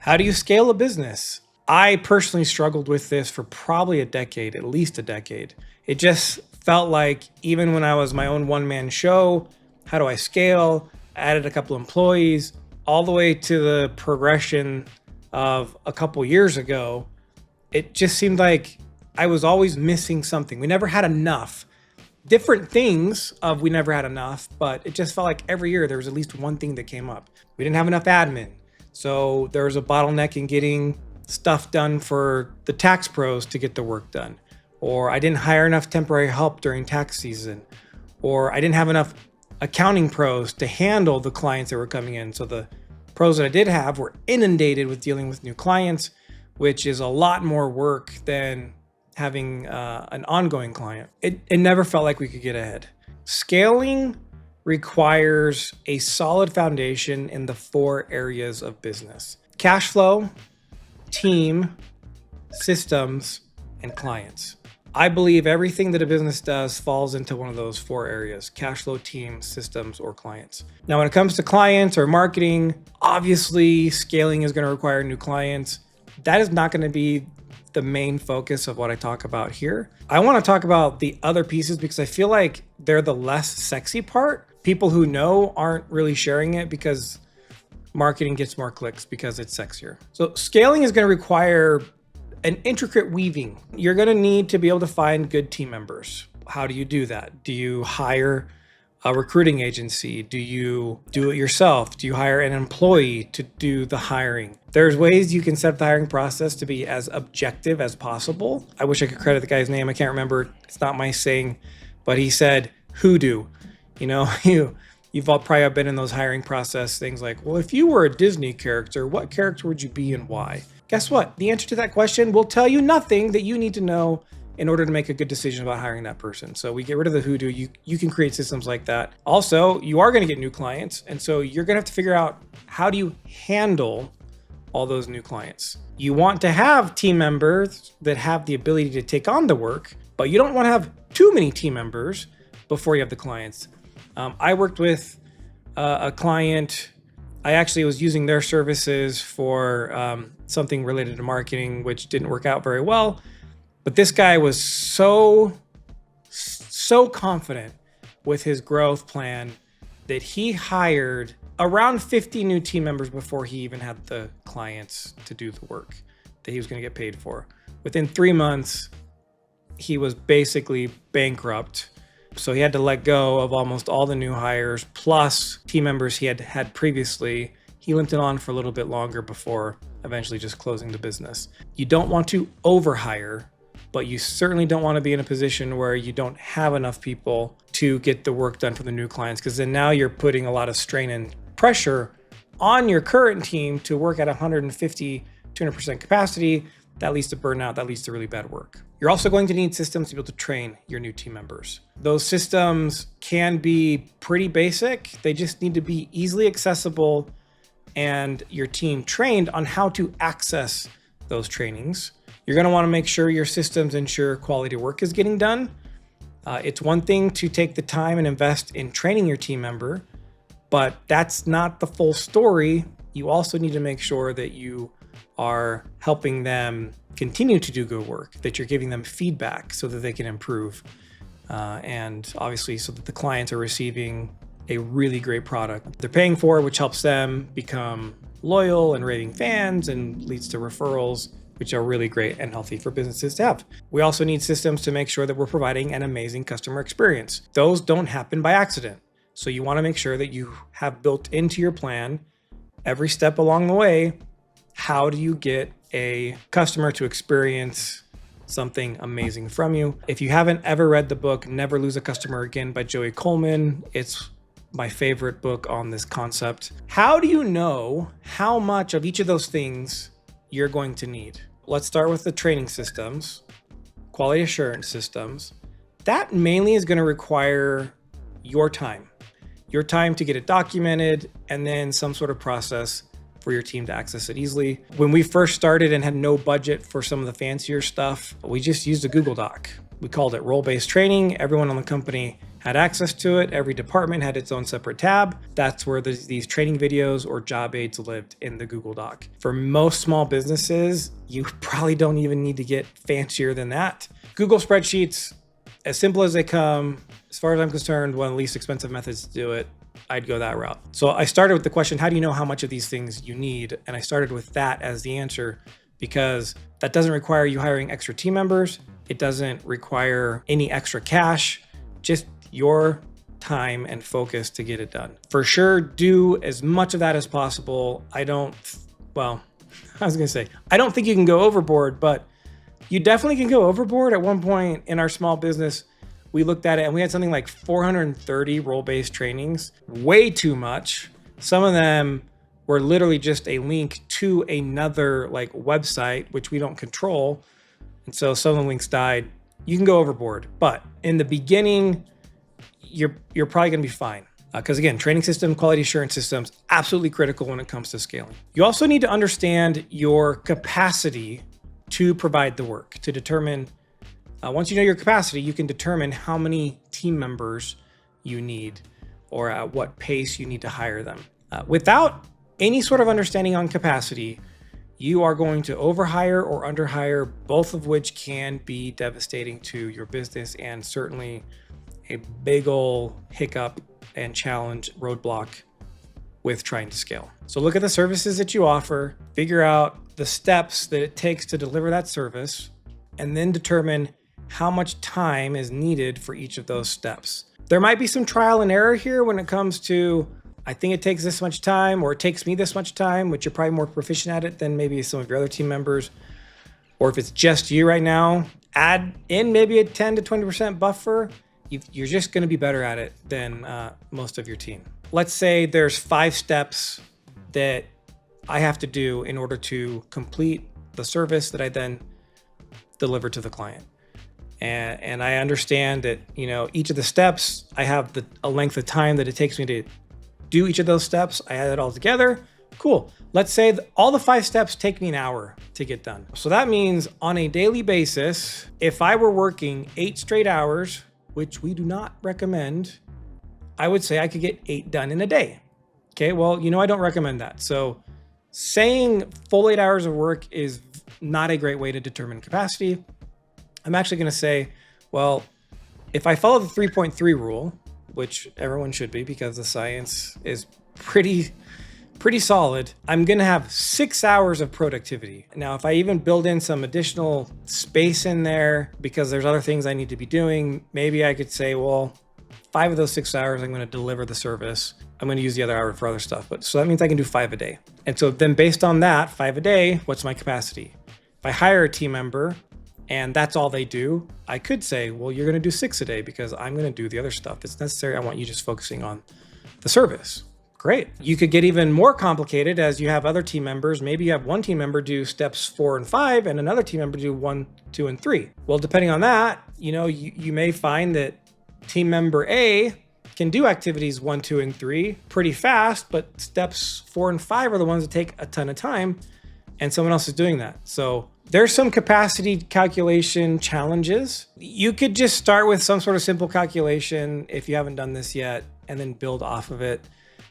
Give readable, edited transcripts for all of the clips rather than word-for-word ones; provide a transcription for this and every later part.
How do you scale a business? I personally struggled with this for probably a decade, at least a decade. It just felt like even when I was my own one-man show, how do I scale? I added a couple employees, all the way to the progression of a couple years ago. It just seemed like I was always missing something. We never had enough. Different things of we never had enough, but it just felt like every year there was at least one thing that came up. We didn't have enough admin. So there was a bottleneck in getting stuff done for the tax pros to get the work done. Or I didn't hire enough temporary help during tax season. Or I didn't have enough accounting pros to handle the clients that were coming in. So the pros that I did have were inundated with dealing with new clients, which is a lot more work than having an ongoing client. It never felt like we could get ahead. Scaling requires a solid foundation in the 4 areas of business: cash flow, team, systems, and clients. I believe everything that a business does falls into one of those 4 areas: cash flow, team, systems, or clients. Now, when it comes to clients or marketing, obviously scaling is going to require new clients. That is not going to be the main focus of what I talk about here. I want to talk about the other pieces because I feel like they're the less sexy part. People who know aren't really sharing it because marketing gets more clicks because it's sexier. So scaling is going to require an intricate weaving. You're going to need to be able to find good team members. How do you do that? Do you hire a recruiting agency? Do you do it yourself? Do you hire an employee to do the hiring? There's ways you can set up the hiring process to be as objective as possible. I wish I could credit the guy's name. I can't remember. It's not my saying, but he said, hoodoo. You know, you've all probably been in those hiring process things like, well, if you were a Disney character, what character would you be and why? Guess what? The answer to that question will tell you nothing that you need to know in order to make a good decision about hiring that person. So we get rid of the hoodoo. You can create systems like that. Also, you are going to get new clients. And so you're going to have to figure out, how do you handle all those new clients? You want to have team members that have the ability to take on the work, but you don't want to have too many team members before you have the clients. I worked with a client. I actually was using their services for something related to marketing, which didn't work out very well. But this guy was so confident with his growth plan that he hired around 50 new team members before he even had the clients to do the work that he was going to get paid for. Within 3 months, he was basically bankrupt. So he had to let go of almost all the new hires, plus team members he had had previously. He limped it on for a little bit longer before eventually just closing the business. You don't want to overhire, but you certainly don't want to be in a position where you don't have enough people to get the work done for the new clients, because then now you're putting a lot of strain and pressure on your current team to work at 150, 200% capacity. That leads to burnout. That leads to really bad work. You're also going to need systems to be able to train your new team members. Those systems can be pretty basic. They just need to be easily accessible and your team trained on how to access those trainings. You're going to want to make sure your systems ensure quality work is getting done. It's one thing to take the time and invest in training your team member, but that's not the full story. You also need to make sure that you are helping them continue to do good work, that you're giving them feedback so that they can improve. And obviously so that the clients are receiving a really great product they're paying for, which helps them become loyal and raving fans and leads to referrals, which are really great and healthy for businesses to have. We also need systems to make sure that we're providing an amazing customer experience. Those don't happen by accident. So you want to make sure that you have built into your plan every step along the way. How do you get a customer to experience something amazing from you? If you haven't ever read the book, Never Lose a Customer Again by Joey Coleman, it's my favorite book on this concept. How do you know how much of each of those things you're going to need? Let's start with the training systems, quality assurance systems. That mainly is going to require your time to get it documented, and then some sort of process for your team to access it easily. When we first started and had no budget for some of the fancier stuff, we just used a Google Doc. We called it role-based training. Everyone on the company had access to it. Every department had its own separate tab. That's where these training videos or job aids lived, in the Google Doc. For most small businesses, you probably don't even need to get fancier than that. Google Spreadsheets, as simple as they come, as far as I'm concerned, one of the least expensive methods to do it. I'd go that route. So I started with the question, how do you know how much of these things you need? And I started with that as the answer, because that doesn't require you hiring extra team members. It doesn't require any extra cash, just your time and focus to get it done. For sure, do as much of that as possible. I don't think you can go overboard, but you definitely can go overboard. At one point in our small business, we looked at it and we had something like 430 role-based trainings, way too much. Some of them were literally just a link to another website, which we don't control. And so some of the links died. You can go overboard, but in the beginning, you're probably gonna be fine. Because again, training system, quality assurance systems, absolutely critical when it comes to scaling. You also need to understand your capacity to provide the work, to determine, once you know your capacity, you can determine how many team members you need or at what pace you need to hire them. Without any sort of understanding on capacity, you are going to overhire or underhire, both of which can be devastating to your business and certainly a big ol' hiccup and challenge roadblock with trying to scale. So look at the services that you offer, figure out the steps that it takes to deliver that service, and then determine how much time is needed for each of those steps. There might be some trial and error here when it comes to, I think it takes this much time, or it takes me this much time, which you're probably more proficient at it than maybe some of your other team members. Or if it's just you right now, add in maybe a 10 to 20% buffer. You're just gonna be better at it than most of your team. Let's say there's 5 steps that I have to do in order to complete the service that I then deliver to the client. And I understand that, each of the steps, I have a length of time that it takes me to do each of those steps. I add it all together. Cool. Let's say all the 5 steps take me an hour to get done. So that means on a daily basis, if I were working 8 straight hours, which we do not recommend, I would say I could get 8 done in a day. Okay, well, I don't recommend that. So saying full 8 hours of work is not a great way to determine capacity. I'm actually gonna say, well, if I follow the 3.3 rule, which everyone should be because the science is pretty solid, I'm gonna have 6 hours of productivity. Now, if I even build in some additional space in there because there's other things I need to be doing, maybe I could say, well, 5 of those 6 hours, I'm gonna deliver the service. I'm gonna use the other hour for other stuff. So that means I can do 5 a day. And so then based on that, 5 a day, what's my capacity? If I hire a team member and that's all they do, I could say, well, you're gonna do 6 a day because I'm gonna do the other stuff that's necessary. I want you just focusing on the service. Great. You could get even more complicated as you have other team members. Maybe you have one team member do steps 4 and 5 and another team member do 1, 2, and 3. Well, depending on that, you may find that team member A can do activities 1, 2, and 3 pretty fast, but steps 4 and 5 are the ones that take a ton of time, and someone else is doing that. So there's some capacity calculation challenges. You could just start with some sort of simple calculation if you haven't done this yet, and then build off of it.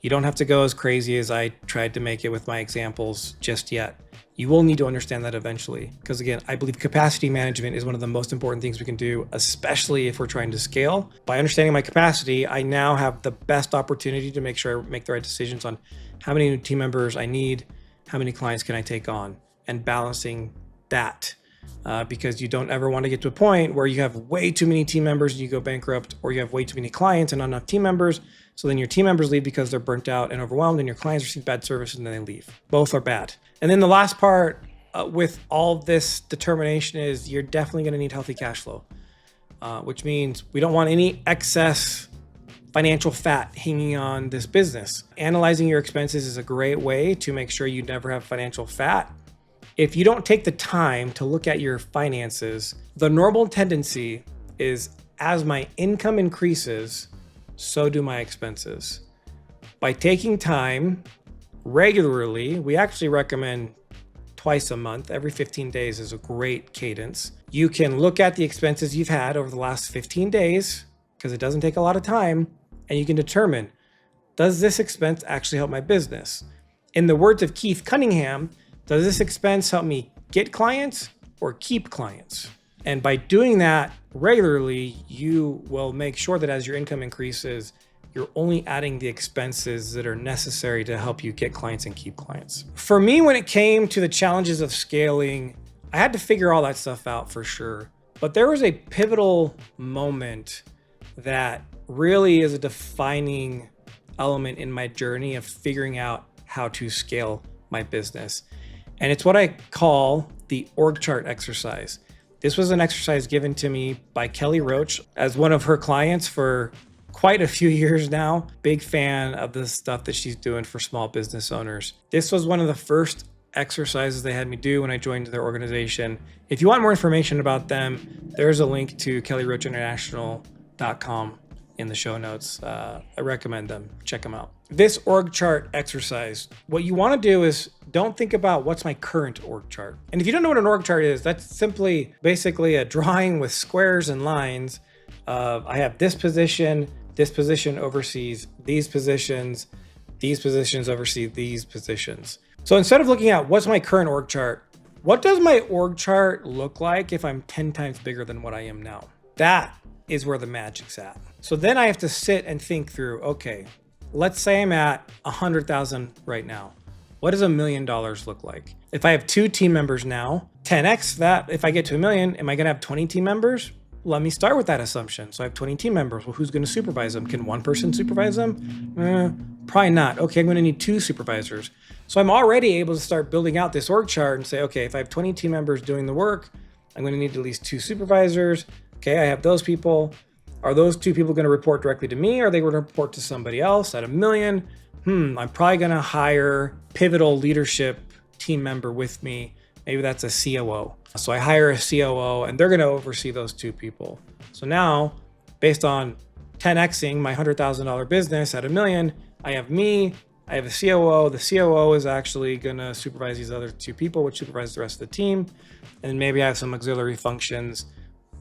You don't have to go as crazy as I tried to make it with my examples just yet. You will need to understand that eventually, because again, I believe capacity management is one of the most important things we can do, especially if we're trying to scale. By understanding my capacity, I now have the best opportunity to make sure I make the right decisions on how many new team members I need, how many clients can I take on, and balancing that. Because you don't ever want to get to a point where you have way too many team members and you go bankrupt, or you have way too many clients and not enough team members. So then your team members leave because they're burnt out and overwhelmed, and your clients receive bad service and then they leave. Both are bad. And then the last part with all this determination is you're definitely going to need healthy cash flow, which means we don't want any excess financial fat hanging on this business. Analyzing your expenses is a great way to make sure you never have financial fat. If you don't take the time to look at your finances, the normal tendency is as my income increases, so do my expenses. By taking time regularly, we actually recommend twice a month. Every 15 days is a great cadence. You can look at the expenses you've had over the last 15 days, because it doesn't take a lot of time, and you can determine, does this expense actually help my business? In the words of Keith Cunningham, does this expense help me get clients or keep clients? And by doing that regularly, you will make sure that as your income increases, you're only adding the expenses that are necessary to help you get clients and keep clients. For me, when it came to the challenges of scaling, I had to figure all that stuff out for sure. But there was a pivotal moment that really is a defining element in my journey of figuring out how to scale my business. And it's what I call the org chart exercise. This was an exercise given to me by Kelly Roach as one of her clients for quite a few years now. Big fan of the stuff that she's doing for small business owners. This was one of the first exercises they had me do when I joined their organization. If you want more information about them, there's a link to kellyroachinternational.com in the show notes. I recommend them. Check them out. This org chart exercise, what you want to do is don't think about what's my current org chart. And if you don't know what an org chart is, that's simply basically a drawing with squares and lines of I have this position oversees these positions oversee these positions. So instead of looking at what's my current org chart, what does my org chart look like if I'm 10 times bigger than what I am now? That is where the magic's at. So then I have to sit and think through, okay, let's say I'm at 100,000 right now. What does $1 million look like? If I have 2 team members now, 10x that, if I get to $1 million, am I gonna have 20 team members? Let me start with that assumption. So I have 20 team members. Well, who's gonna supervise them? Can one person supervise them? Probably not. Okay, I'm gonna need 2 supervisors. So I'm already able to start building out this org chart and say, okay, if I have 20 team members doing the work, I'm gonna need at least 2 supervisors. Okay, I have those people. Are those 2 people gonna report directly to me? Or are they gonna report to somebody else at $1 million? I'm probably gonna hire pivotal leadership team member with me. Maybe that's a COO. So I hire a COO and they're gonna oversee those 2 people. So now, based on 10xing my $100,000 business at $1 million, I have me, I have a COO. The COO is actually gonna supervise these other 2 people, which supervise the rest of the team. And maybe I have some auxiliary functions.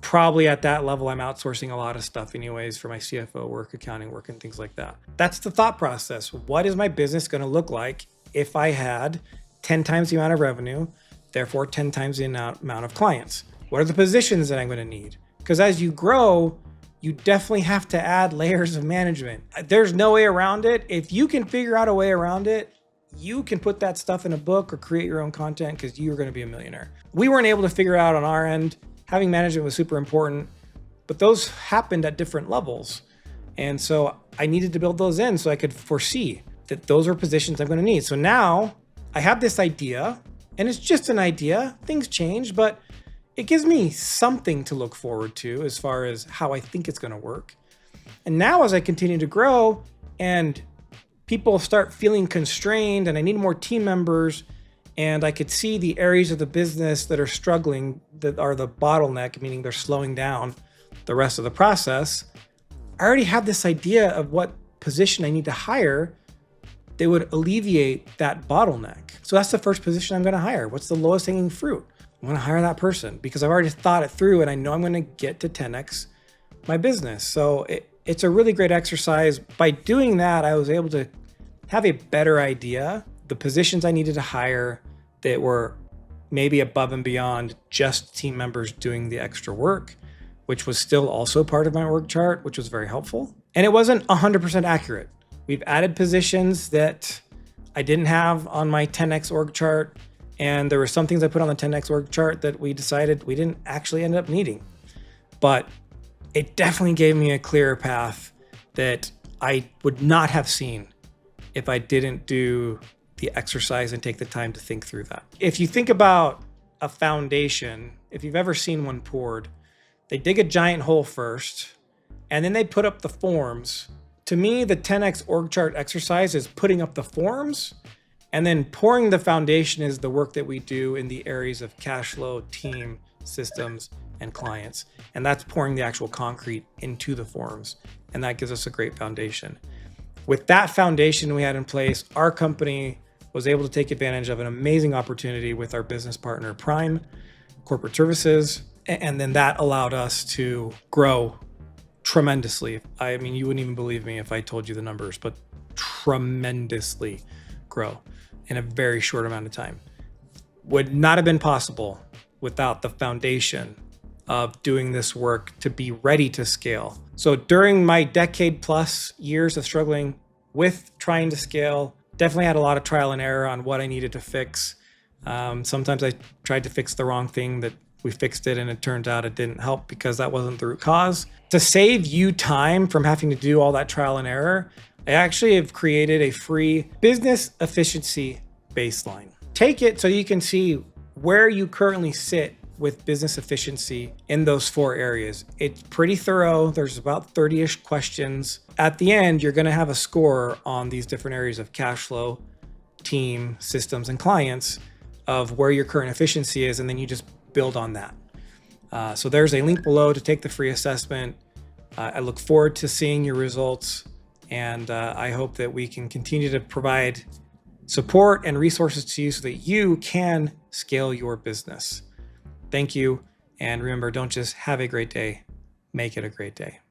Probably at that level, I'm outsourcing a lot of stuff anyways for my CFO work, accounting work, and things like that. That's the thought process. What is my business gonna look like if I had 10 times the amount of revenue, therefore 10 times the amount of clients? What are the positions that I'm gonna need? Because as you grow, you definitely have to add layers of management. There's no way around it. If you can figure out a way around it, you can put that stuff in a book or create your own content because you're gonna be a millionaire. We weren't able to figure out on our end. Having management was super important, but those happened at different levels. And so I needed to build those in so I could foresee that those are positions I'm gonna need. So now I have this idea, and it's just an idea. Things change, but it gives me something to look forward to as far as how I think it's gonna work. And now as I continue to grow and people start feeling constrained and I need more team members, and I could see the areas of the business that are struggling, that are the bottleneck, meaning they're slowing down the rest of the process. I already have this idea of what position I need to hire that would alleviate that bottleneck. So that's the first position I'm gonna hire. What's the lowest hanging fruit? I'm gonna hire that person because I've already thought it through and I know I'm gonna get to 10x my business. So it's a really great exercise. By doing that, I was able to have a better idea the positions I needed to hire that were maybe above and beyond just team members doing the extra work, which was still also part of my org chart, which was very helpful. And it wasn't 100% accurate. We've added positions that I didn't have on my 10x org chart. And there were some things I put on the 10x org chart that we decided we didn't actually end up needing. But it definitely gave me a clearer path that I would not have seen if I didn't do the exercise and take the time to think through that. If you think about a foundation, if you've ever seen one poured, they dig a giant hole first, and then they put up the forms. To me, the 10x org chart exercise is putting up the forms, and then pouring the foundation is the work that we do in the areas of cash flow, team, systems, and clients. And that's pouring the actual concrete into the forms. And that gives us a great foundation. With that foundation we had in place, our company was able to take advantage of an amazing opportunity with our business partner, Prime Corporate Services. And then that allowed us to grow tremendously. I mean, you wouldn't even believe me if I told you the numbers, but tremendously grow in a very short amount of time. Would not have been possible without the foundation of doing this work to be ready to scale. So during my decade plus years of struggling with trying to scale, definitely had a lot of trial and error on what I needed to fix. Sometimes I tried to fix the wrong thing, that we fixed it and it turns out it didn't help because that wasn't the root cause. To save you time from having to do all that trial and error, I actually have created a free business efficiency baseline. Take it so you can see where you currently sit with business efficiency in those 4 areas. It's pretty thorough. There's about 30-ish questions. At the end, you're going to have a score on these different areas of cash flow, team, systems, and clients of where your current efficiency is, and then you just build on that. So there's a link below to take the free assessment. I look forward to seeing your results, and I hope that we can continue to provide support and resources to you so that you can scale your business. Thank you. And remember, don't just have a great day, make it a great day.